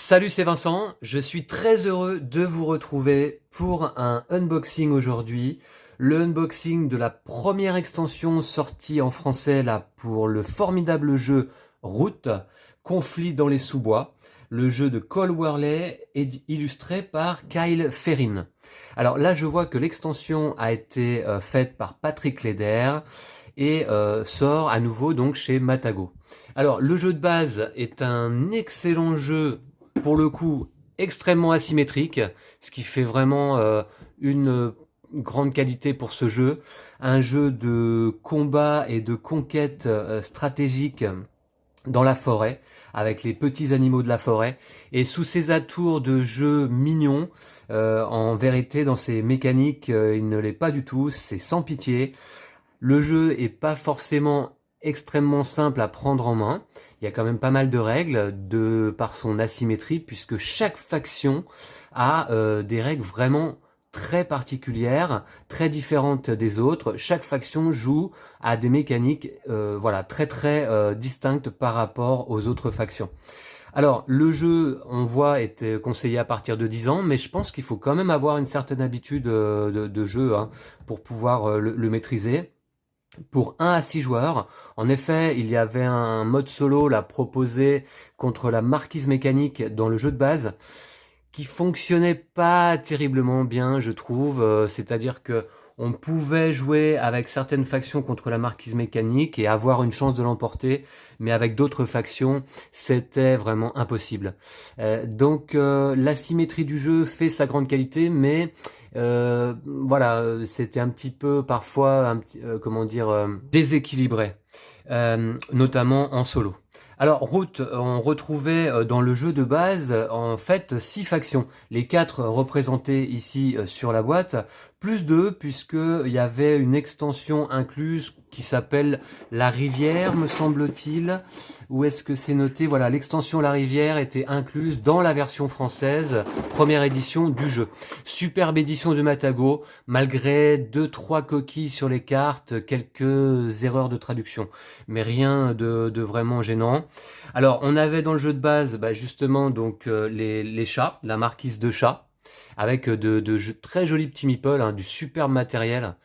Salut, c'est Vincent, je suis très heureux de vous retrouver pour un unboxing aujourd'hui. Le unboxing de la première extension sortie en français là pour le formidable jeu Route, Conflit dans les sous-bois, le jeu de Cole Wehrle illustré par Kyle Ferrin. Alors là je vois que l'extension a été faite par Patrick Leder et sort à nouveau donc chez Matago. Alors le jeu de base est un excellent jeu, pour le coup extrêmement asymétrique, ce qui fait vraiment une grande qualité pour ce jeu. Un jeu de combat et de conquête stratégique dans la forêt, avec les petits animaux de la forêt, et sous ces atours de jeu mignons, en vérité dans ses mécaniques, il ne l'est pas du tout, c'est sans pitié. Le jeu est pas forcément extrêmement simple à prendre en main. Il y a quand même pas mal de règles par son asymétrie, puisque chaque faction a des règles vraiment très particulières, très différentes des autres. Chaque faction joue à des mécaniques voilà, très distinctes par rapport aux autres factions. Alors, le jeu, on voit, est conseillé à partir de 10 ans, mais je pense qu'il faut quand même avoir une certaine habitude de jeu hein, pour pouvoir le maîtriser. Pour 1 à 6 joueurs, en effet, il y avait un mode solo là proposé contre la marquise mécanique dans le jeu de base, qui fonctionnait pas terriblement bien, je trouve. C'est-à-dire que on pouvait jouer avec certaines factions contre la marquise mécanique et avoir une chance de l'emporter, mais avec d'autres factions, c'était vraiment impossible. Donc l'asymétrie du jeu fait sa grande qualité, mais voilà, c'était un petit peu parfois, comment dire, déséquilibré, notamment en solo. Alors, Route, on retrouvait dans le jeu de base, en fait, 6 factions. Les 4 représentées ici sur la boîte, plus 2, puisqu'il y avait une extension incluse qui s'appelle La Rivière, me semble-t-il. Où est-ce que c'est noté? Voilà, l'extension La Rivière était incluse dans la version française, première édition du jeu. Superbe édition de Matago, malgré 2-3 coquilles sur les cartes, quelques erreurs de traduction, mais rien de vraiment gênant. Alors, on avait dans le jeu de base, justement, donc les chats, la marquise de chats, avec de très jolis petits meeples, hein, du superbe matériel.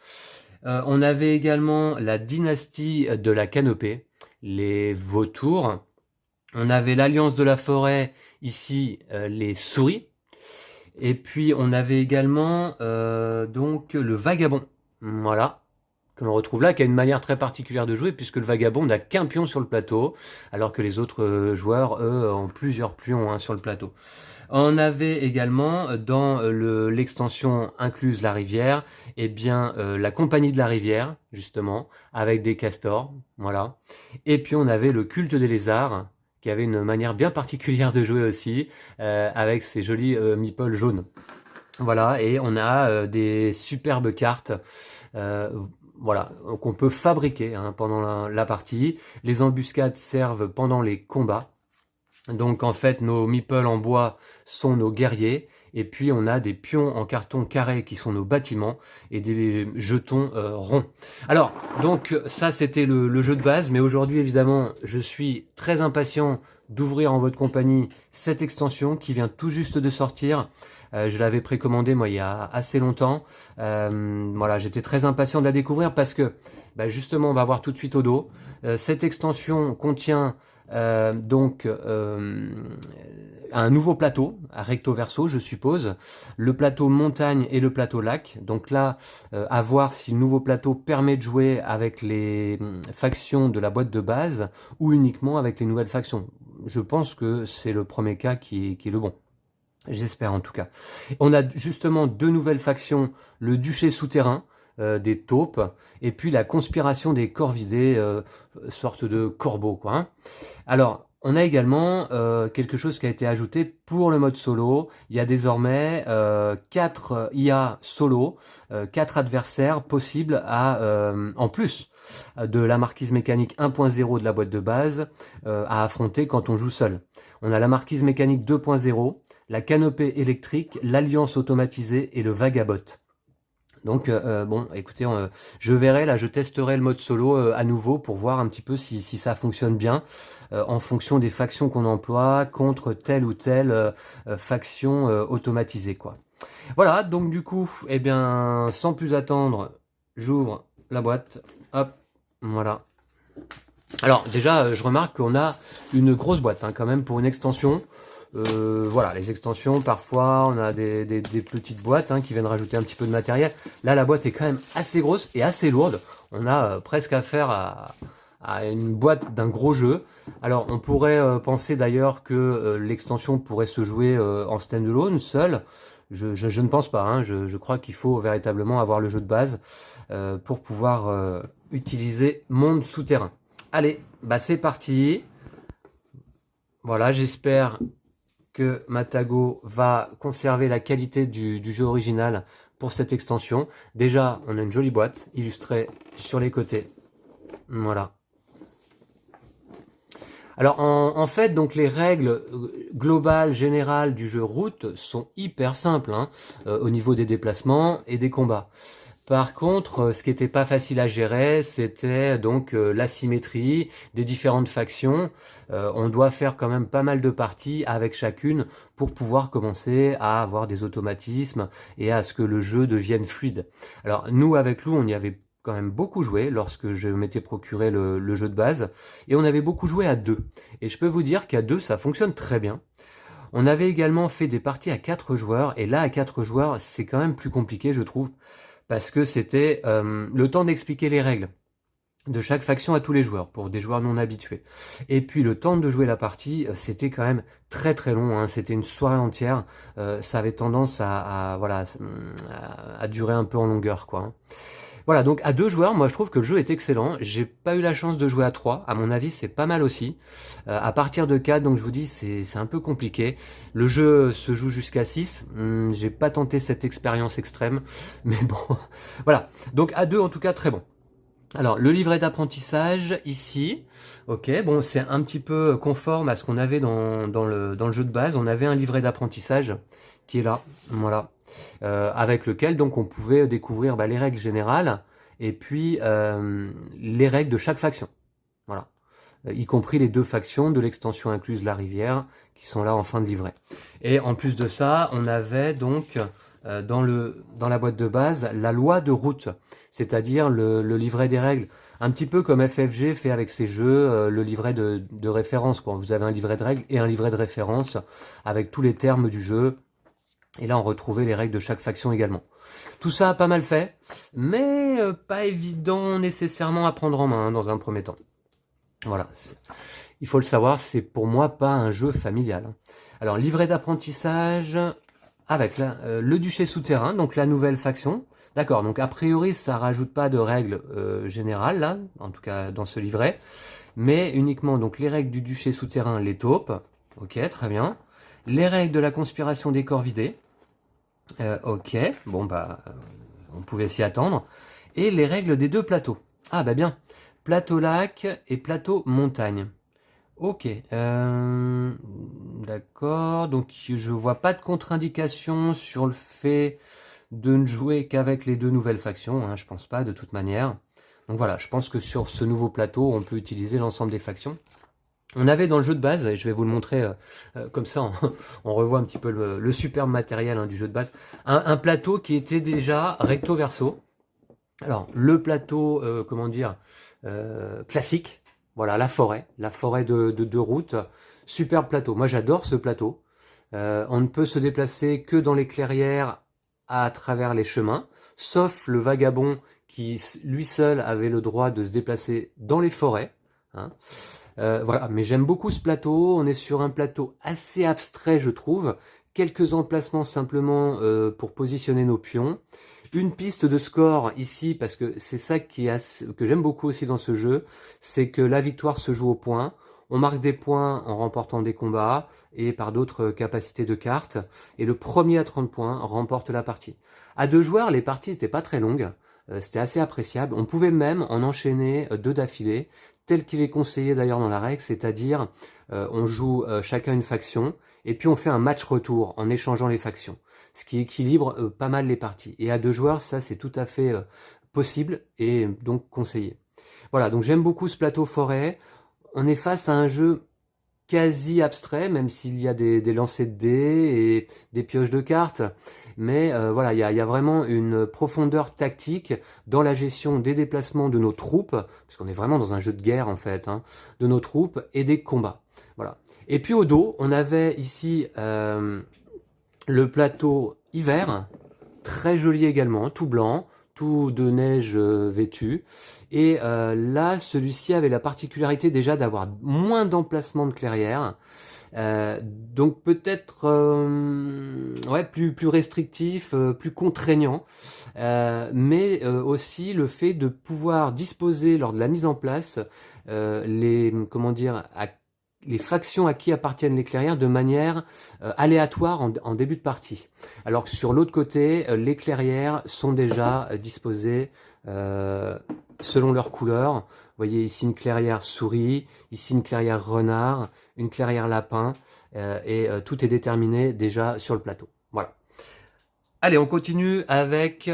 On avait également la dynastie de la canopée, les vautours. On avait l'alliance de la forêt, ici, les souris. Et puis, on avait également donc le vagabond. Voilà, que l'on retrouve là, qui a une manière très particulière de jouer, puisque le vagabond n'a qu'un pion sur le plateau, alors que les autres joueurs, eux, ont plusieurs pions hein, sur le plateau. On avait également, dans l'extension incluse La Rivière, eh bien, la compagnie de la rivière, justement, avec des castors, voilà. Et puis on avait le culte des lézards, qui avait une manière bien particulière de jouer aussi, avec ses jolis meeples jaunes. Voilà, et on a des superbes cartes, voilà, qu'on peut fabriquer hein, pendant la partie. Les embuscades servent pendant les combats. Donc en fait, nos meeples en bois sont nos guerriers. Et puis on a des pions en carton carré qui sont nos bâtiments et des jetons ronds. Alors, donc ça c'était le jeu de base. Mais aujourd'hui, évidemment, je suis très impatient d'ouvrir en votre compagnie cette extension qui vient tout juste de sortir. Je l'avais précommandé moi il y a assez longtemps. Voilà, j'étais très impatient de la découvrir parce que justement on va voir tout de suite au dos. Cette extension contient donc un nouveau plateau à recto verso, je suppose, le plateau montagne et le plateau lac. Donc là, à voir si le nouveau plateau permet de jouer avec les factions de la boîte de base ou uniquement avec les nouvelles factions. Je pense que c'est le premier cas qui est le bon. J'espère en tout cas. On a justement 2 nouvelles factions, le duché souterrain, des taupes, et puis la conspiration des corvidés, sorte de corbeaux quoi. Hein. Alors, on a également quelque chose qui a été ajouté pour le mode solo. Il y a désormais 4 IA solo, 4 adversaires possibles en plus de la marquise mécanique 1.0 de la boîte de base à affronter quand on joue seul. On a la marquise mécanique 2.0, la canopée électrique, l'alliance automatisée et le vagabot. Donc bon, écoutez, je verrai, là je testerai le mode solo à nouveau pour voir un petit peu si ça fonctionne bien. en fonction des factions qu'on emploie contre telle ou telle faction automatisée, quoi. Voilà, donc du coup, eh bien, sans plus attendre, j'ouvre la boîte. Hop, voilà. Alors déjà, je remarque qu'on a une grosse boîte hein, quand même pour une extension. Voilà, les extensions, parfois, on a des petites boîtes hein, qui viennent rajouter un petit peu de matériel. Là, la boîte est quand même assez grosse et assez lourde. On a presque affaire à une boîte d'un gros jeu. Alors, on pourrait penser d'ailleurs que l'extension pourrait se jouer en stand-alone, seul. Je ne pense pas. Hein. Je crois qu'il faut véritablement avoir le jeu de base pour pouvoir utiliser Monde Souterrain. Allez, bah c'est parti. Voilà, j'espère que Matago va conserver la qualité du jeu original pour cette extension. Déjà, on a une jolie boîte illustrée sur les côtés. Voilà. Alors en fait, donc les règles globales, générales du jeu Route sont hyper simples hein, au niveau des déplacements et des combats. Par contre, ce qui n'était pas facile à gérer, c'était donc l'asymétrie des différentes factions. On doit faire quand même pas mal de parties avec chacune pour pouvoir commencer à avoir des automatismes et à ce que le jeu devienne fluide. Alors nous, avec Lou, on y avait quand même beaucoup joué lorsque je m'étais procuré le jeu de base et on avait beaucoup joué à deux. Et je peux vous dire qu'à deux, ça fonctionne très bien. On avait également fait des parties à 4 joueurs et là, à 4 joueurs, c'est quand même plus compliqué, je trouve. Parce que c'était le temps d'expliquer les règles de chaque faction à tous les joueurs, pour des joueurs non habitués. Et puis le temps de jouer la partie, c'était quand même très très long, hein. C'était une soirée entière, ça avait tendance voilà, à durer un peu en longueur, quoi. Hein. Voilà, donc à 2 joueurs, moi je trouve que le jeu est excellent. J'ai pas eu la chance de jouer à 3, à mon avis c'est pas mal aussi. À partir de 4, donc je vous dis, c'est un peu compliqué. Le jeu se joue jusqu'à 6. J'ai pas tenté cette expérience extrême, mais bon, voilà. Donc à 2 en tout cas très bon. Alors le livret d'apprentissage ici, ok, bon c'est un petit peu conforme à ce qu'on avait dans le jeu de base. On avait un livret d'apprentissage qui est là, voilà. Avec lequel donc on pouvait découvrir les règles générales et puis les règles de chaque faction. Voilà. Y compris les 2 factions de l'extension incluse La Rivière qui sont là en fin de livret. Et en plus de ça, on avait donc dans la boîte de base la loi de route, c'est-à-dire le livret des règles. Un petit peu comme FFG fait avec ses jeux, le livret de référence, quoi. Vous avez un livret de règles et un livret de référence avec tous les termes du jeu. Et là, on retrouvait les règles de chaque faction également. Tout ça a pas mal fait, mais pas évident nécessairement à prendre en main hein, dans un premier temps. Voilà, il faut le savoir, c'est pour moi pas un jeu familial. Hein. Alors, livret d'apprentissage avec le duché souterrain, donc la nouvelle faction. D'accord, donc a priori, ça rajoute pas de règles générales, là, en tout cas dans ce livret, mais uniquement donc les règles du duché souterrain, les taupes. Ok, très bien. Les règles de la conspiration des corps vidés. Ok, bon bah, on pouvait s'y attendre. Et les règles des 2 plateaux. Ah bah bien, plateau lac et plateau montagne. Ok, d'accord, donc je vois pas de contre-indication sur le fait de ne jouer qu'avec les 2 nouvelles factions, hein, je pense pas de toute manière. Donc voilà, je pense que sur ce nouveau plateau, on peut utiliser l'ensemble des factions. On avait dans le jeu de base, et je vais vous le montrer comme ça, on revoit un petit peu le superbe matériel hein, du jeu de base, un plateau qui était déjà recto verso. Alors, le plateau, comment dire, classique, voilà, la forêt de route, superbe plateau. Moi, j'adore ce plateau. On ne peut se déplacer que dans les clairières à travers les chemins, sauf le vagabond qui, lui seul, avait le droit de se déplacer dans les forêts. Hein. Voilà, mais j'aime beaucoup ce plateau. On est sur un plateau assez abstrait, je trouve. Quelques emplacements simplement pour positionner nos pions. Une piste de score ici, parce que c'est ça que j'aime beaucoup aussi dans ce jeu, c'est que la victoire se joue au point. On marque des points en remportant des combats et par d'autres capacités de cartes. Et le premier à 30 points remporte la partie. À 2 joueurs, les parties n'étaient pas très longues. C'était assez appréciable. On pouvait même en enchaîner 2 d'affilée, tel qu'il est conseillé d'ailleurs dans la règle, c'est-à-dire on joue chacun une faction et puis on fait un match retour en échangeant les factions, ce qui équilibre pas mal les parties. Et à 2 joueurs, ça c'est tout à fait possible et donc conseillé. Voilà, donc j'aime beaucoup ce plateau forêt. on est face à un jeu quasi abstrait, même s'il y a des lancers de dés et des pioches de cartes. Mais voilà, il y a vraiment une profondeur tactique dans la gestion des déplacements de nos troupes, puisqu'on est vraiment dans un jeu de guerre en fait, hein, de nos troupes et des combats. Voilà. Et puis au dos, on avait ici le plateau hiver, très joli également, tout blanc, tout de neige vêtue. Et là, celui-ci avait la particularité déjà d'avoir moins d'emplacement de clairière. Donc peut-être ouais, plus restrictif, plus contraignant, mais aussi le fait de pouvoir disposer lors de la mise en place les comment dire les factions à qui appartiennent les clairières de manière aléatoire en début de partie. Alors que sur l'autre côté, les clairières sont déjà disposées selon leur couleur. Vous voyez ici une clairière souris, ici une clairière renard, une clairière lapin, et tout est déterminé déjà sur le plateau. Voilà. Allez, on continue avec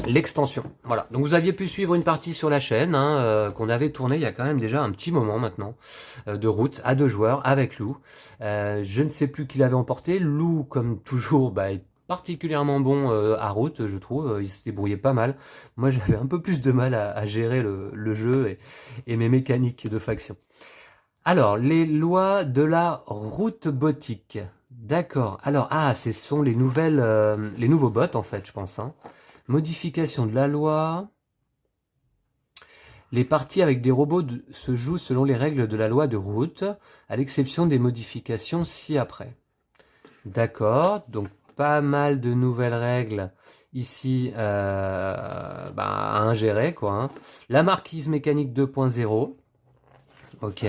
l'extension. Voilà. Donc vous aviez pu suivre une partie sur la chaîne, hein, qu'on avait tournée il y a quand même déjà un petit moment maintenant, de route à 2 joueurs avec Lou. Je ne sais plus qui l'avait emporté. Lou, comme toujours, est particulièrement bon à route, je trouve. Il se débrouillait pas mal. Moi, j'avais un peu plus de mal à gérer le jeu et mes mécaniques de faction. Alors, les lois de la route bottique. D'accord. Alors, ce sont les nouveaux bots en fait, je pense. Hein. Modification de la loi. Les parties avec des robots se jouent selon les règles de la loi de route, à l'exception des modifications ci-après. D'accord. Donc, pas mal de nouvelles règles ici à ingérer, quoi. Hein. La marquise mécanique 2.0. Ok.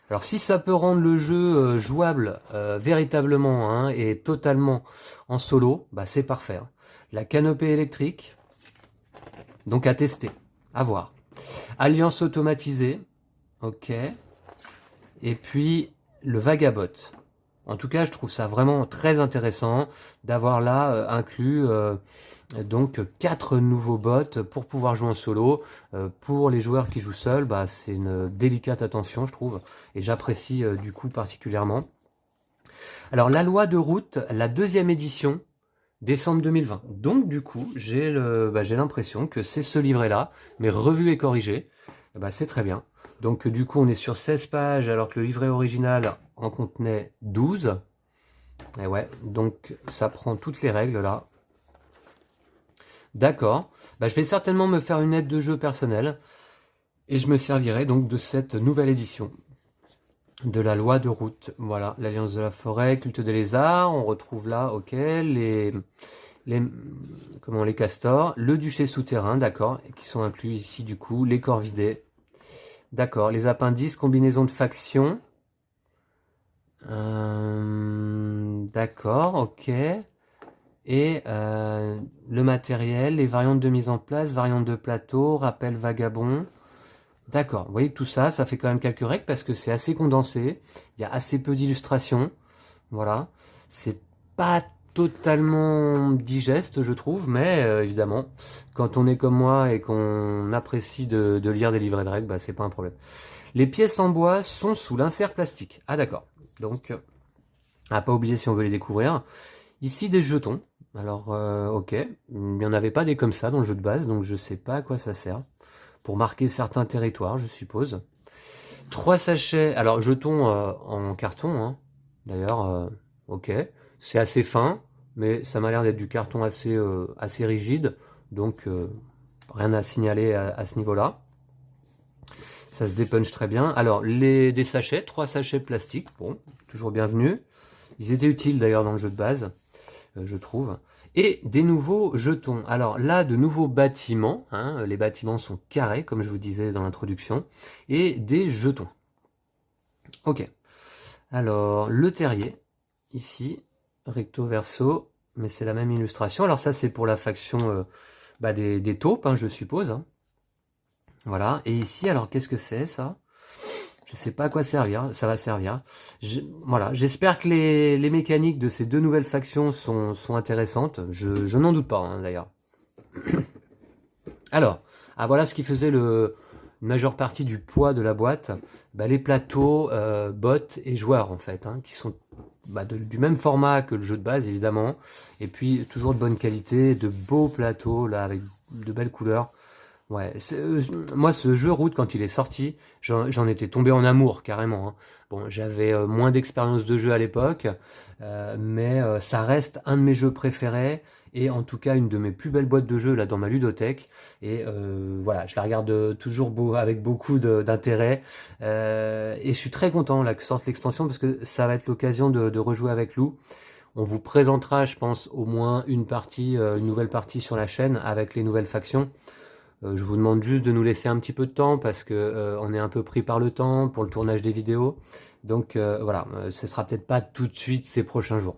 Alors si ça peut rendre le jeu jouable véritablement hein, et totalement en solo, c'est parfait. Hein. La canopée électrique, donc à tester, à voir. Alliance automatisée, ok. Et puis le vagabot. En tout cas, je trouve ça vraiment très intéressant d'avoir là inclus donc 4 nouveaux bots pour pouvoir jouer en solo. Pour les joueurs qui jouent seuls, c'est une délicate attention, je trouve, et j'apprécie du coup particulièrement. Alors la loi de route, la 2e édition, décembre 2020. Donc du coup, j'ai l'impression que c'est ce livret-là, mais revu et corrigé. C'est très bien. Donc du coup, on est sur 16 pages, alors que le livret original en contenait 12. Et ouais, donc ça prend toutes les règles là. D'accord. Je vais certainement me faire une aide de jeu personnelle. Et je me servirai donc de cette nouvelle édition. De la loi de route. Voilà, l'Alliance de la forêt, culte des lézards. On retrouve là, ok, les castors. Le duché souterrain, d'accord, qui sont inclus ici du coup. Les corvidés. D'accord, les appendices, combinaison de factions. D'accord, ok. Et le matériel, les variantes de mise en place, variantes de plateau, rappel vagabond. D'accord, vous voyez que tout ça, ça fait quand même quelques règles parce que c'est assez condensé. Il y a assez peu d'illustrations. Voilà. C'est pas totalement digeste, je trouve, mais évidemment, quand on est comme moi et qu'on apprécie de lire des livrets de règles, c'est pas un problème. Les pièces en bois sont sous l'insert plastique. Ah d'accord. Donc, à pas oublier si on veut les découvrir. Ici, des jetons. Alors, ok. Il n'y en avait pas des comme ça dans le jeu de base, donc je sais pas à quoi ça sert. Pour marquer certains territoires, je suppose. 3 sachets, alors jetons en carton, hein. D'ailleurs, ok. C'est assez fin, mais ça m'a l'air d'être du carton assez rigide, donc rien à signaler à ce niveau-là. Ça se dépunche très bien. Alors, des sachets, 3 sachets plastiques, bon, toujours bienvenus. Ils étaient utiles d'ailleurs dans le jeu de base, je trouve. Et des nouveaux jetons. Alors là, de nouveaux bâtiments. Hein, les bâtiments sont carrés, comme je vous disais dans l'introduction. Et des jetons. Ok. Alors, le terrier. Ici, recto verso. Mais c'est la même illustration. Alors ça, c'est pour la faction des taupes, hein, je suppose. Hein. Voilà. Et ici, alors, qu'est-ce que c'est, ça ? Je sais pas à quoi servir, ça va servir. Voilà, j'espère que les mécaniques de ces 2 nouvelles factions sont intéressantes. Je n'en doute pas, hein, d'ailleurs. Alors, voilà ce qui faisait une majeure partie du poids de la boîte, bah, les plateaux, bots et joueurs en fait, hein, qui sont bah, du même format que le jeu de base évidemment, et puis toujours de bonne qualité, de beaux plateaux là avec de belles couleurs. Ouais, moi ce jeu Root quand il est sorti, j'en étais tombé en amour carrément, hein. Bon, j'avais moins d'expérience de jeu à l'époque, mais ça reste un de mes jeux préférés et en tout cas une de mes plus belles boîtes de jeux là dans ma ludothèque. Et voilà, je la regarde toujours avec beaucoup d'intérêt et je suis très content là que sorte l'extension parce que ça va être l'occasion de rejouer avec Lou. On vous présentera, je pense, au moins une partie, une nouvelle partie sur la chaîne avec les nouvelles factions. Je vous demande juste de nous laisser un petit peu de temps parce que on est un peu pris par le temps pour le tournage des vidéos. Donc voilà, ce sera peut-être pas tout de suite ces prochains jours.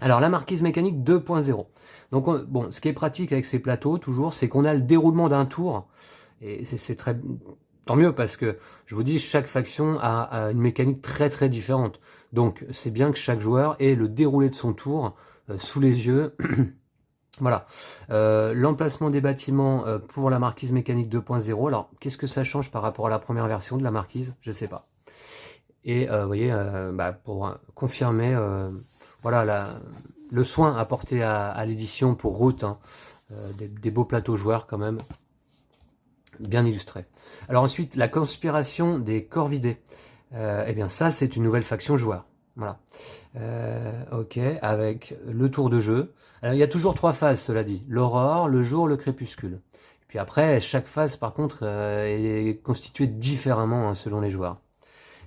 Alors la marquise mécanique 2.0. Donc bon, ce qui est pratique avec ces plateaux toujours, c'est qu'on a le déroulement d'un tour et c'est très tant mieux parce que je vous dis chaque faction a une mécanique très très différente. Donc c'est bien que chaque joueur ait le déroulé de son tour sous les yeux. Voilà, l'emplacement des bâtiments pour la marquise mécanique 2.0. Alors, qu'est-ce que ça change par rapport à la première version de la marquise? Je sais pas. Et vous voyez, bah, pour confirmer, voilà le soin apporté à l'édition pour Root, hein, des beaux plateaux joueurs quand même, bien illustrés. Alors ensuite, la conspiration des corvidés. Eh bien ça, c'est une nouvelle faction joueur. Voilà. Ok, avec le tour de jeu. Alors, il y a toujours 3 phases, cela dit. L'aurore, le jour, le crépuscule. Et puis après, chaque phase, par contre, est constituée différemment hein, selon les joueurs.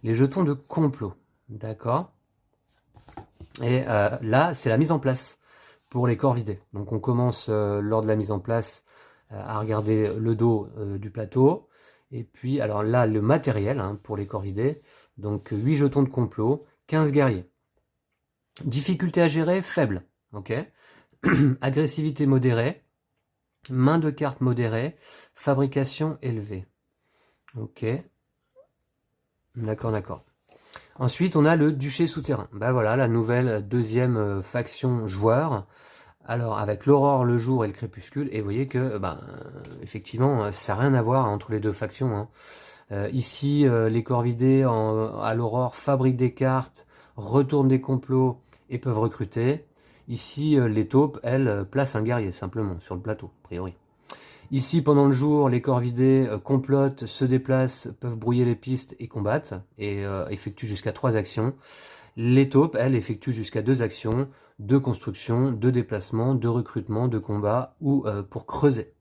Les jetons de complot. D'accord. Et là, c'est la mise en place pour les corps vidés. Donc on commence lors de la mise en place à regarder le dos du plateau. Et puis, alors là, le matériel hein, pour les corps vidés. Donc 8 jetons de complot, 15 guerriers. Difficulté à gérer, faible. Ok. Agressivité modérée. Main de carte modérée. Fabrication élevée. Ok. D'accord, d'accord. Ensuite, on a le duché souterrain. Bah voilà, la nouvelle deuxième faction joueur. Alors, avec l'aurore, le jour et le crépuscule. Et vous voyez que, effectivement, ça n'a rien à voir entre les deux factions, hein. Ici, les corvidés à l'aurore fabriquent des cartes, retournent des complots et peuvent recruter. Ici, les taupes, elles, placent un guerrier simplement sur le plateau, a priori. Ici, pendant le jour, les corvidés complotent, se déplacent, peuvent brouiller les pistes et combattent, et effectuent jusqu'à 3 actions. Les taupes, elles, effectuent jusqu'à 2 actions, de construction, de déplacement, de recrutement, de combat, ou pour creuser.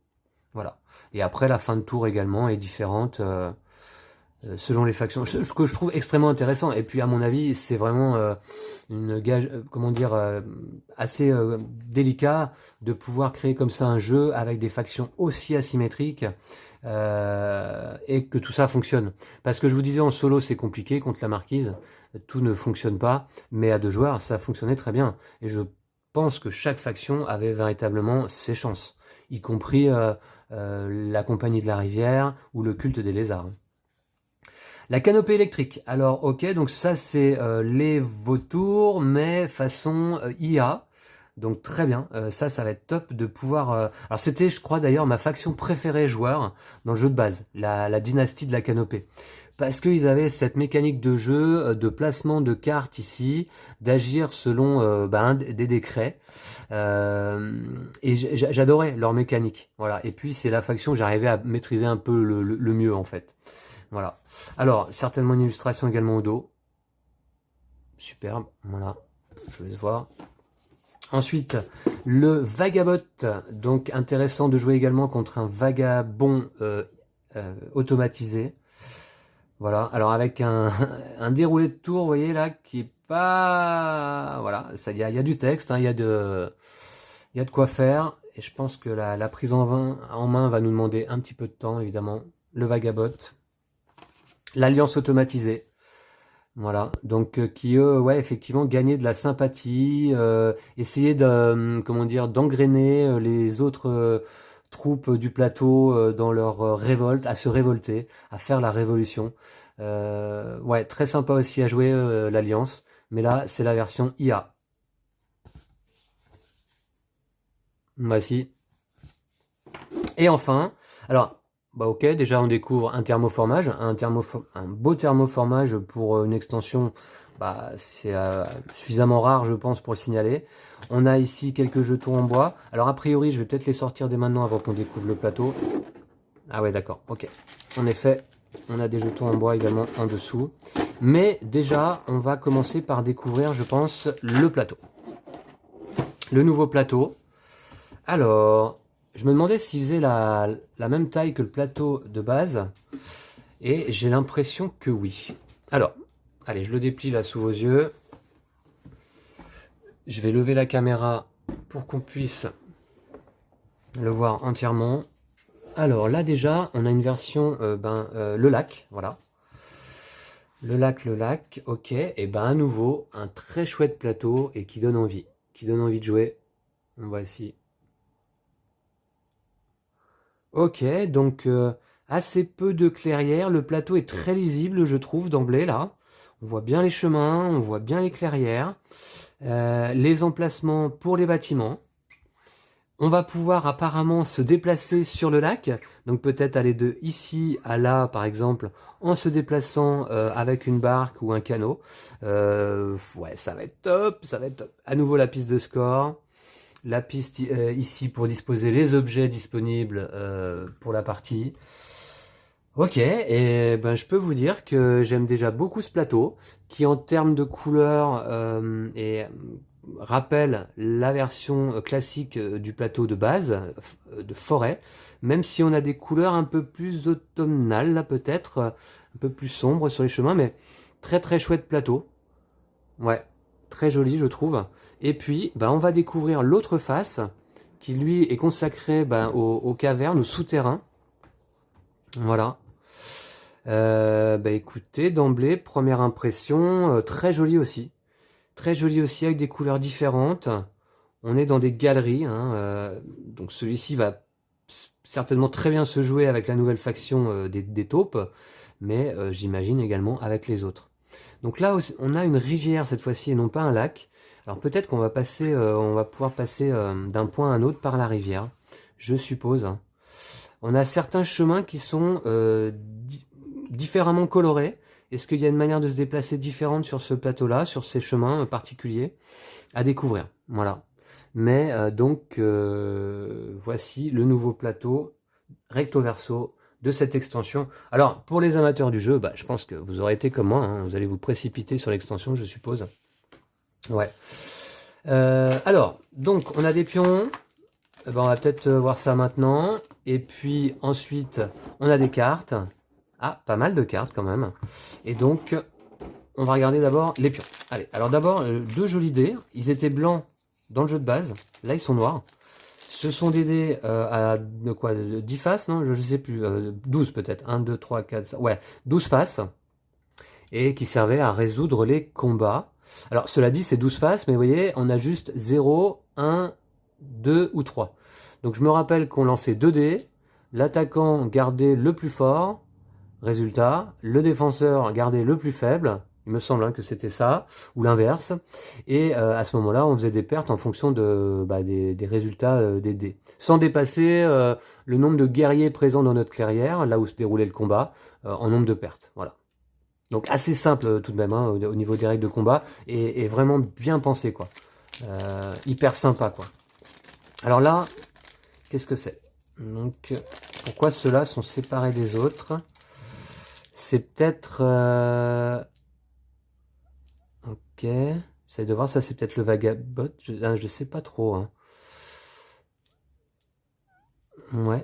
Voilà. Et après, la fin de tour également est différente selon les factions. Ce que je trouve extrêmement intéressant. Et puis, à mon avis, c'est vraiment une gage, comment dire, assez délicat de pouvoir créer comme ça un jeu avec des factions aussi asymétriques et que tout ça fonctionne. Parce que je vous disais, en solo, c'est compliqué contre la marquise. Tout ne fonctionne pas. Mais à 2 joueurs, ça fonctionnait très bien. Et je pense que chaque faction avait véritablement ses chances. Y compris la compagnie de la rivière ou le culte des lézards. La canopée électrique. Alors, ok, donc ça, c'est les vautours, mais façon IA. Donc, très bien. Ça va être top de pouvoir... Alors, c'était, je crois, d'ailleurs, ma faction préférée joueur dans le jeu de base, la dynastie de la canopée. Parce qu'ils avaient cette mécanique de jeu, de placement de cartes ici, d'agir selon des décrets. Et j'adorais leur mécanique. Voilà. Et puis, c'est la faction que j'arrivais à maîtriser un peu le mieux, en fait. Voilà. Alors, certainement une illustration également au dos. Superbe. Voilà. Je laisse voir. Ensuite, le vagabot. Donc, intéressant de jouer également contre un vagabond automatisé. Voilà. Alors, avec un déroulé de tour, vous voyez là, qui est pas... Voilà. Il y a du texte, hein, il y a de quoi faire. Et je pense que la prise en main va nous demander un petit peu de temps, évidemment. Le vagabot. L'alliance automatisée, voilà, donc qui eux, ouais, effectivement, gagner de la sympathie, essayer de, comment dire, d'engrainer les autres troupes du plateau dans leur révolte, à se révolter, à faire la révolution. Ouais, très sympa aussi à jouer l'alliance, mais là, c'est la version IA. Voici. Et enfin, alors, Bah ok, déjà on découvre un thermoformage, un beau thermoformage pour une extension, bah c'est suffisamment rare je pense pour le signaler. On a ici quelques jetons en bois. Alors a priori je vais peut-être les sortir dès maintenant avant qu'on découvre le plateau. Ah ouais d'accord, ok. En effet, on a des jetons en bois également en dessous. Mais déjà on va commencer par découvrir je pense le plateau. Le nouveau plateau. Alors, je me demandais s'il faisait la même taille que le plateau de base. Et j'ai l'impression que oui. Alors, allez, je le déplie là sous vos yeux. Je vais lever la caméra pour qu'on puisse le voir entièrement. Alors là déjà, on a une version, le lac, voilà. Le lac, ok. Et ben à nouveau, un très chouette plateau et qui donne envie de jouer. Voici. Ok, donc assez peu de clairière. Le plateau est très lisible, je trouve, d'emblée, là. On voit bien les chemins, on voit bien les clairières. Les emplacements pour les bâtiments. On va pouvoir apparemment se déplacer sur le lac. Donc peut-être aller de ici à là, par exemple, en se déplaçant avec une barque ou un canot. Ouais, ça va être top, ça va être top. À nouveau la piste de score. La piste ici pour disposer les objets disponibles pour la partie. Ok, et ben je peux vous dire que j'aime déjà beaucoup ce plateau, qui en termes de couleur rappelle la version classique du plateau de base, de forêt, même si on a des couleurs un peu plus automnales là peut-être, un peu plus sombres sur les chemins, mais très très chouette plateau. Ouais, très joli je trouve. Et puis, bah, on va découvrir l'autre face, qui lui est consacré aux cavernes, aux souterrains. Voilà. Bah écoutez, d'emblée, première impression, très joli aussi. Très joli aussi, avec des couleurs différentes. On est dans des galeries, hein, donc celui-ci va certainement très bien se jouer avec la nouvelle faction des taupes, mais j'imagine également avec les autres. Donc là, on a une rivière cette fois-ci et non pas un lac. Alors peut-être qu'on va passer, on va pouvoir passer d'un point à un autre par la rivière, je suppose. On a certains chemins qui sont différemment colorés. Est-ce qu'il y a une manière de se déplacer différente sur ce plateau-là, sur ces chemins particuliers à découvrir? Voilà. Mais voici le nouveau plateau recto verso de cette extension. Alors, pour les amateurs du jeu, bah, je pense que vous aurez été comme moi, hein, vous allez vous précipiter sur l'extension, je suppose. Ouais. Alors, donc, on a des pions. Ben, on va peut-être voir ça maintenant. Et puis, ensuite, on a des cartes. Ah, pas mal de cartes quand même. Et donc, on va regarder d'abord les pions. Allez, alors d'abord, deux jolis dés. Ils étaient blancs dans le jeu de base. Là, ils sont noirs. Ce sont des dés à de quoi, de 10 faces, non? Je ne sais plus. 12 peut-être. 1, 2, 3, 4, 5. Ouais, 12 faces. Et qui servaient à résoudre les combats. Alors, cela dit, c'est 12 faces, mais vous voyez, on a juste 0, 1, 2 ou 3. Donc, je me rappelle qu'on lançait 2 dés. L'attaquant gardait le plus fort. Résultat, le défenseur gardait le plus faible. Il me semble que c'était ça, ou l'inverse. Et à ce moment-là, on faisait des pertes en fonction des résultats des dés. Sans dépasser le nombre de guerriers présents dans notre clairière, là où se déroulait le combat, en nombre de pertes. Voilà. Donc assez simple tout de même hein, au niveau des règles de combat, et vraiment bien pensé, quoi. Hyper sympa, quoi. Alors là, qu'est-ce que c'est? Donc, pourquoi ceux-là sont séparés des autres? C'est peut-être... Ok. J'essaie de voir, ça c'est peut-être le vagabot. Je sais pas trop. Hein. Ouais.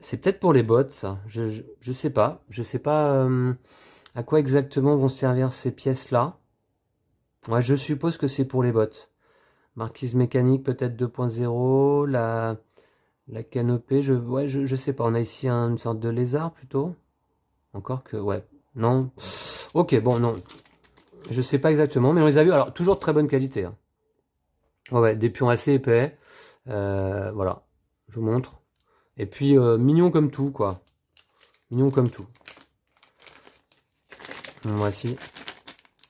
C'est peut-être pour les bots, ça. Je sais pas. Je sais pas à quoi exactement vont servir ces pièces-là. Ouais, je suppose que c'est pour les bots. Marquise mécanique peut-être 2.0. La canopée, ouais, je sais pas. On a ici une sorte de lézard plutôt. Encore que... Ouais. Non. Ok, bon, non. Je sais pas exactement, mais on les a vus. Alors, toujours de très bonne qualité. Hein. Ouais, des pions assez épais. Voilà, je vous montre. Et puis, mignon comme tout, quoi. Mignon comme tout. Voici.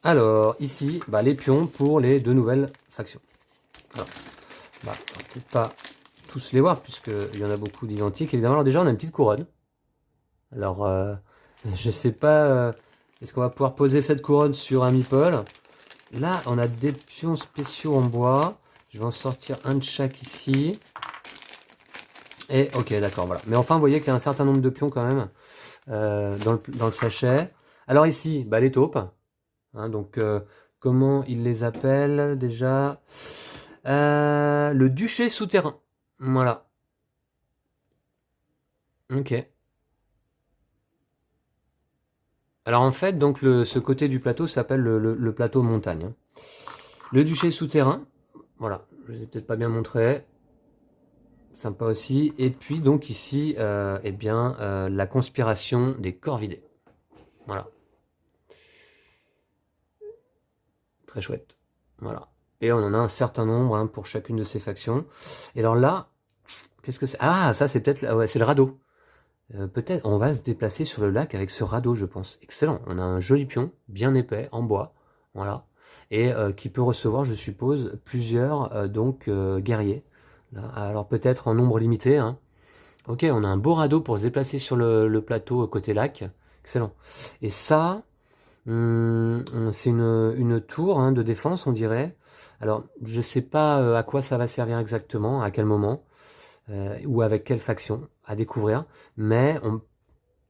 Alors, ici, les pions pour les deux nouvelles factions. Alors, on va peut-être pas tous les voir, puisqu'il y en a beaucoup d'identiques. Évidemment, alors déjà, on a une petite couronne. Alors, je sais pas, est-ce qu'on va pouvoir poser cette couronne sur un meeple? Là, on a des pions spéciaux en bois. Je vais en sortir un de chaque ici. Et ok, d'accord, voilà. Mais enfin, vous voyez qu'il y a un certain nombre de pions quand même dans le sachet. Alors ici, bah, les taupes. Hein, donc, comment ils les appellent déjà? Le duché souterrain. Voilà. Ok. Alors en fait, donc ce côté du plateau s'appelle le plateau montagne. Hein. Le duché souterrain. Voilà. Je ne vous ai peut-être pas bien montré. Sympa aussi. Et puis donc ici, eh bien, la conspiration des corvidés. Voilà. Très chouette. Voilà. Et on en a un certain nombre hein, pour chacune de ces factions. Et alors là, qu'est-ce que c'est? Ah, ça c'est peut-être... Ouais, c'est le radeau. Peut-être on va se déplacer sur le lac avec ce radeau, je pense. Excellent. On a un joli pion, bien épais, en bois. Voilà. Et qui peut recevoir, je suppose, plusieurs guerriers. Là, alors peut-être en nombre limité. Hein. Ok, on a un beau radeau pour se déplacer sur le plateau côté lac. Excellent. Et ça, c'est une tour hein, de défense, on dirait. Alors, je sais pas à quoi ça va servir exactement, à quel moment, ou avec quelle faction, à découvrir. Mais on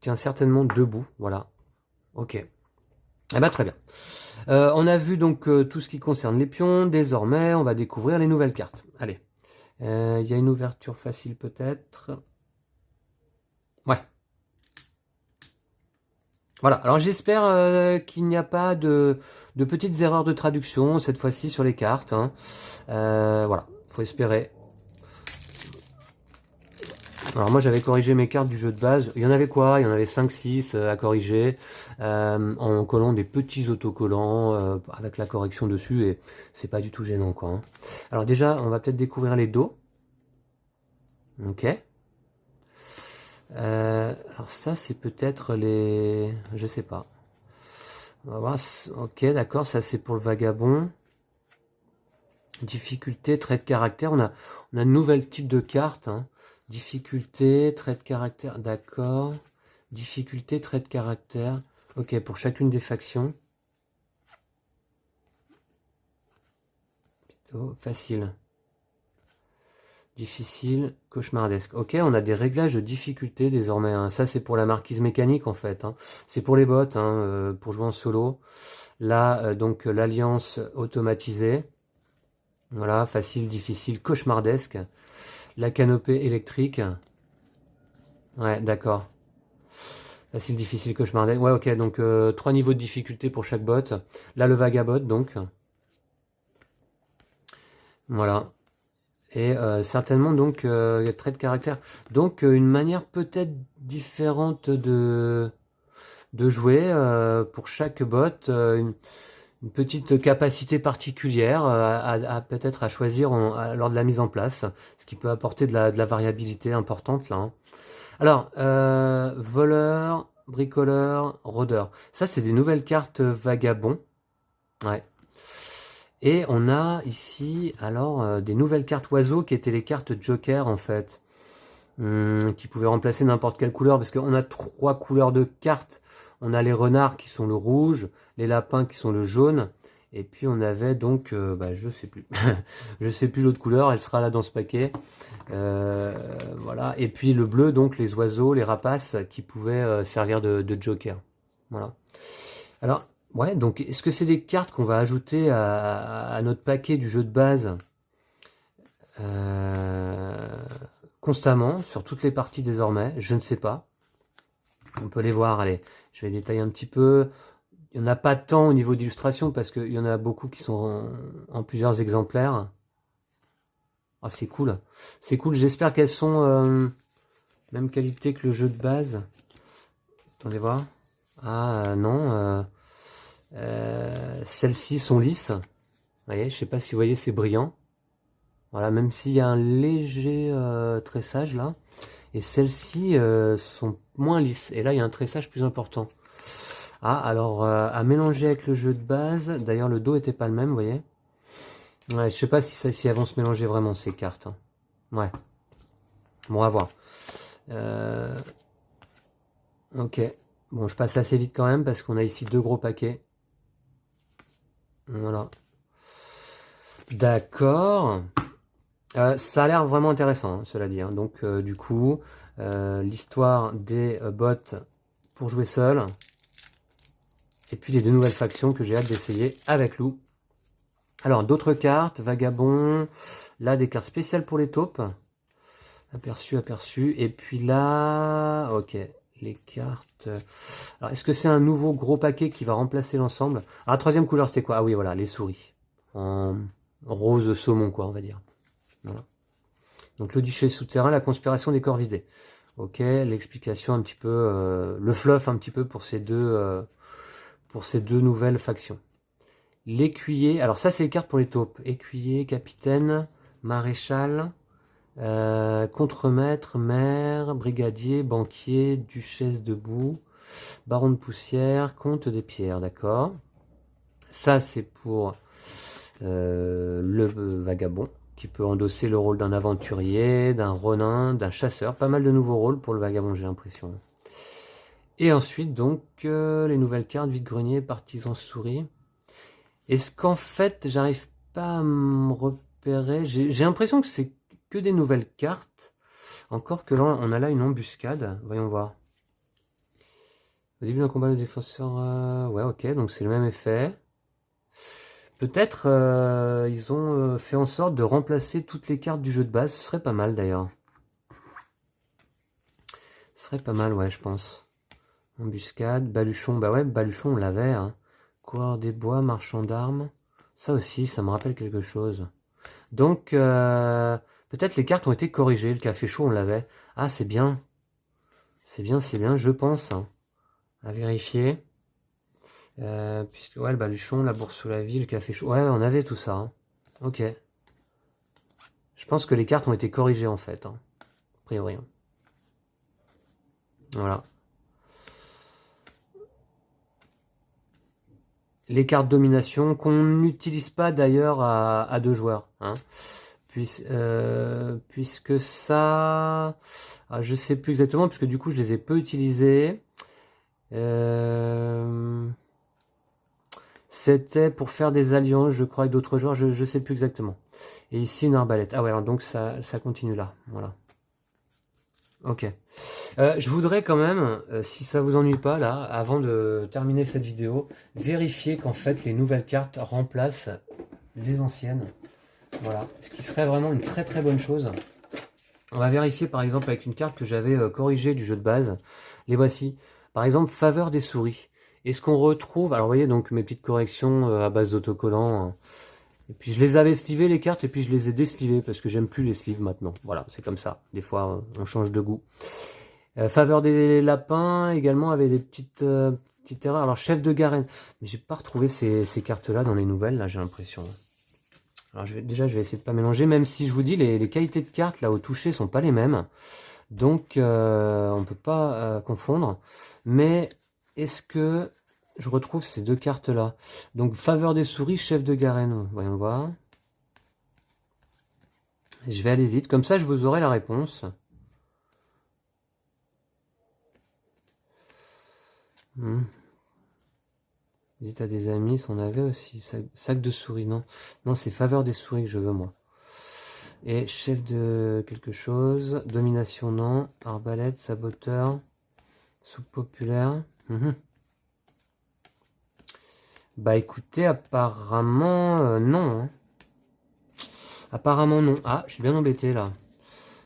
tient certainement debout, voilà. Ok. Eh ben, très bien. On a vu donc tout ce qui concerne les pions. Désormais, on va découvrir les nouvelles cartes. Allez. Il y a une ouverture facile peut-être. Ouais. Voilà, alors j'espère qu'il n'y a pas de petites erreurs de traduction cette fois-ci sur les cartes. Hein. Voilà, faut espérer. Alors moi j'avais corrigé mes cartes du jeu de base. Il y en avait quoi? Il y en avait 5-6 à corriger en collant des petits autocollants avec la correction dessus et c'est pas du tout gênant quoi. Hein. Alors déjà on va peut-être découvrir les dos. Ok. Alors ça c'est peut-être les... Je sais pas. On va voir. Ok d'accord, ça c'est pour le vagabond. Difficulté, trait de caractère. On a un nouvel type de carte. Hein. Difficulté, trait de caractère. D'accord. Difficulté, trait de caractère. Ok, pour chacune des factions. Plutôt facile. Difficile, cauchemardesque. Ok, on a des réglages de difficulté désormais. Hein. Ça, c'est pour la marquise mécanique en fait. Hein. C'est pour les bots, hein, pour jouer en solo. Là, donc, l'alliance automatisée. Voilà, facile, difficile, cauchemardesque. La canopée électrique. Ouais, d'accord. Facile, difficile, cauchemardesque. Ouais, ok, donc 3 niveaux de difficulté pour chaque bot. Là, le vagabot, donc. Voilà. Et certainement, donc, il y a trait de caractère. Donc, une manière peut-être différente de jouer pour chaque bot. Une petite capacité particulière peut-être à choisir lors de la mise en place. Ce qui peut apporter de la variabilité importante, là. Hein. Alors, voleur, bricoleur, rôdeur. Ça, c'est des nouvelles cartes vagabonds. Ouais. Et on a ici, alors, des nouvelles cartes oiseaux qui étaient les cartes joker, en fait. Qui pouvaient remplacer n'importe quelle couleur, parce qu'on a 3 couleurs de cartes. On a les renards qui sont le rouge, les lapins qui sont le jaune, et puis on avait donc, je sais plus, je sais plus l'autre couleur, elle sera là dans ce paquet. Voilà. Et puis le bleu, donc les oiseaux, les rapaces qui pouvaient servir de joker. Voilà. Alors, ouais, donc est-ce que c'est des cartes qu'on va ajouter à notre paquet du jeu de base constamment, sur toutes les parties désormais? Je ne sais pas. On peut les voir, allez, je vais détailler un petit peu. Il n'y en a pas tant au niveau d'illustration parce qu'il y en a beaucoup qui sont en plusieurs exemplaires. Ah, c'est cool. C'est cool, j'espère qu'elles sont même qualité que le jeu de base. Attendez voir. Ah non, celles-ci sont lisses. Vous voyez, je sais pas si vous voyez, c'est brillant. Voilà, même s'il y a un léger tressage là. Et celles-ci sont moins lisses. Et là, il y a un tressage plus important. Ah, alors, à mélanger avec le jeu de base. D'ailleurs, le dos était pas le même, vous voyez. Ouais, je sais pas si elles vont se mélanger vraiment, ces cartes. Hein. Ouais. Bon, à voir. Ok. Bon, je passe assez vite quand même parce qu'on a ici 2 gros paquets. Voilà. D'accord. Ça a l'air vraiment intéressant, hein, cela dit, hein. Donc, du coup, l'histoire des bots pour jouer seul. Et puis les 2 nouvelles factions que j'ai hâte d'essayer avec Lou. Alors, d'autres cartes, Vagabond. Là, des cartes spéciales pour les taupes. Aperçu, aperçu. Et puis là, ok, les cartes. Alors, est-ce que c'est un nouveau gros paquet qui va remplacer l'ensemble? Alors, la troisième couleur, c'était quoi? Ah oui, voilà, les souris. En rose saumon, quoi, on va dire. Voilà. Donc, l'Odyssée souterrain, la conspiration des corps vidés. Ok, l'explication un petit peu, le fluff un petit peu pour pour ces deux nouvelles factions. L'écuyer, alors ça, c'est les cartes pour les taupes. Écuyer, capitaine, maréchal. Contremaître, maire, brigadier, banquier, duchesse debout, baron de poussière, comte des pierres, d'accord. Ça, c'est pour le vagabond, qui peut endosser le rôle d'un aventurier, d'un renin, d'un chasseur. Pas mal de nouveaux rôles pour le vagabond, j'ai l'impression. Et ensuite, donc, les nouvelles cartes, vide-grenier, partisan souris. Est-ce qu'en fait, j'arrive pas à me repérer? J'ai l'impression que c'est que des nouvelles cartes. Encore que là, on a là une embuscade. Voyons voir. Au début d'un combat, le défenseur... ouais, ok, donc c'est le même effet. Peut-être ils ont fait en sorte de remplacer toutes les cartes du jeu de base. Ce serait pas mal d'ailleurs. Ce serait pas mal, ouais, je pense. Embuscade, baluchon. Bah ouais, baluchon, on l'avait. Hein. Coureur des bois, marchand d'armes. Ça aussi, ça me rappelle quelque chose. Donc, peut-être les cartes ont été corrigées. Le café chaud, on l'avait. Ah, c'est bien. C'est bien, je pense. Hein. À vérifier. Puisque, ouais, le baluchon, la bourse sous la ville, le café chaud. Ouais, on avait tout ça. Hein. Ok. Je pense que les cartes ont été corrigées en fait. Hein. A priori. Hein. Voilà. Les cartes domination qu'on n'utilise pas d'ailleurs à 2 joueurs. Hein. Puisque ça... Ah, je sais plus exactement, puisque du coup je les ai peu utilisées. C'était pour faire des alliances, je crois, avec d'autres joueurs, je sais plus exactement. Et ici une arbalète. Ah ouais, alors donc ça continue là. Voilà. Ok. Je voudrais quand même, si ça vous ennuie pas là, avant de terminer cette vidéo, vérifier qu'en fait les nouvelles cartes remplacent les anciennes. Voilà. Ce qui serait vraiment une très très bonne chose. On va vérifier par exemple avec une carte que j'avais corrigée du jeu de base. Les voici. Par exemple, faveur des souris. Est-ce qu'on retrouve... Alors vous voyez donc mes petites corrections à base d'autocollants. Hein. Et puis je les avais slivées les cartes et puis je les ai déslivées parce que j'aime plus les sleeves maintenant. Voilà, c'est comme ça. Des fois on change de goût. Faveur des lapins également avait des petites erreurs. Alors chef de garenne. Mais j'ai pas retrouvé ces cartes-là dans les nouvelles, là j'ai l'impression. Alors déjà je vais essayer de pas mélanger, même si je vous dis les qualités de cartes là au toucher sont pas les mêmes. Donc on peut pas confondre. Mais est-ce que je retrouve ces deux cartes-là? Donc faveur des souris, chef de garenne. Voyons voir. Je vais aller vite, comme ça je vous aurai la réponse. Visite à des amis, on avait aussi. Sac de souris, non. Non, c'est faveur des souris que je veux, moi. Et chef de quelque chose. Domination, non. Arbalète, saboteur. Soupe populaire. Bah écoutez, apparemment, non. Hein. Apparemment, non. Ah, je suis bien embêté, là.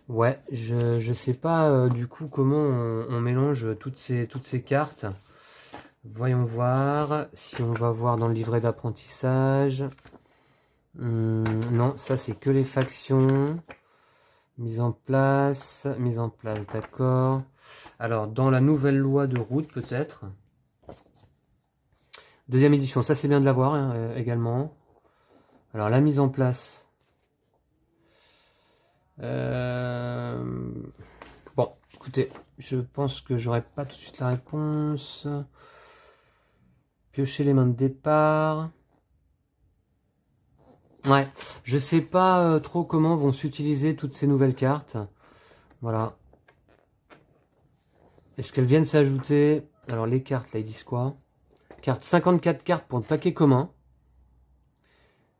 Ouais, je sais pas, du coup, comment on mélange toutes ces cartes. Voyons voir si on va voir dans le livret d'apprentissage. Non, ça c'est que les factions. Mise en place, d'accord. Alors, dans la nouvelle loi de route, peut-être. Deuxième édition, ça c'est bien de l'avoir hein, également. Alors, la mise en place. Bon, écoutez, je pense que j'aurai pas tout de suite la réponse. Piocher les mains de départ. Ouais, je sais pas trop comment vont s'utiliser toutes ces nouvelles cartes. Voilà. est-ce qu'elles viennent s'ajouter? Alors les cartes, là, ils disent quoi? Carte 54 cartes pour le paquet commun.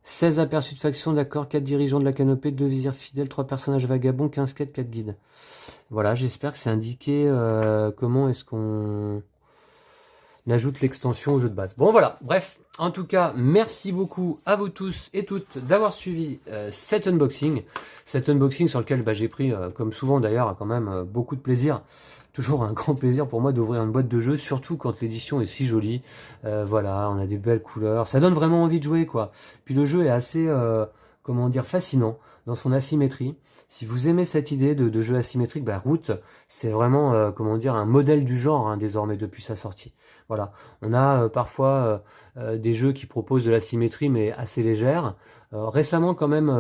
16 aperçus de faction, d'accord, 4 dirigeants de la canopée, 2 vizirs fidèles, 3 personnages vagabonds, 15 quêtes, 4 guides. Voilà, j'espère que c'est indiqué comment est-ce qu'on ajoute l'extension au jeu de base. Bon voilà, bref, en tout cas, merci beaucoup à vous tous et toutes d'avoir suivi cet unboxing. Cet unboxing sur lequel j'ai pris, comme souvent d'ailleurs, quand même beaucoup de plaisir. Toujours un grand plaisir pour moi d'ouvrir une boîte de jeu, surtout quand l'édition est si jolie. Voilà, on a des belles couleurs, ça donne vraiment envie de jouer, quoi. Puis le jeu est assez, comment dire, fascinant dans son asymétrie. Si vous aimez cette idée de jeu asymétrique, Root, c'est vraiment, comment dire, un modèle du genre hein, désormais depuis sa sortie. Voilà, on a parfois des jeux qui proposent de l'asymétrie mais assez légère. Récemment quand même,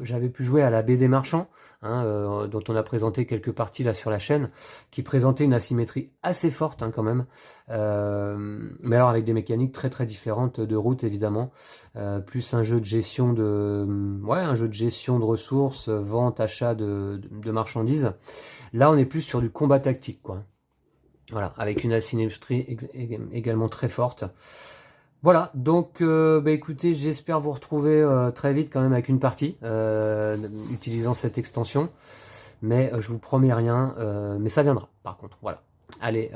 j'avais pu jouer à la BD Marchand, hein, dont on a présenté quelques parties là sur la chaîne, qui présentait une asymétrie assez forte hein, quand même, mais alors avec des mécaniques très très différentes de Root évidemment, plus un jeu de gestion un jeu de gestion de ressources, vente, achat de marchandises. Là on est plus sur du combat tactique quoi. Voilà, avec une asymétrie également très forte. Voilà, donc écoutez, j'espère vous retrouver très vite quand même avec une partie, utilisant cette extension. Mais je vous promets rien, mais ça viendra par contre, voilà. Allez,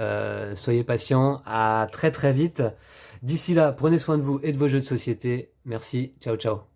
soyez patients, à très très vite. D'ici là, prenez soin de vous et de vos jeux de société. Merci, ciao ciao.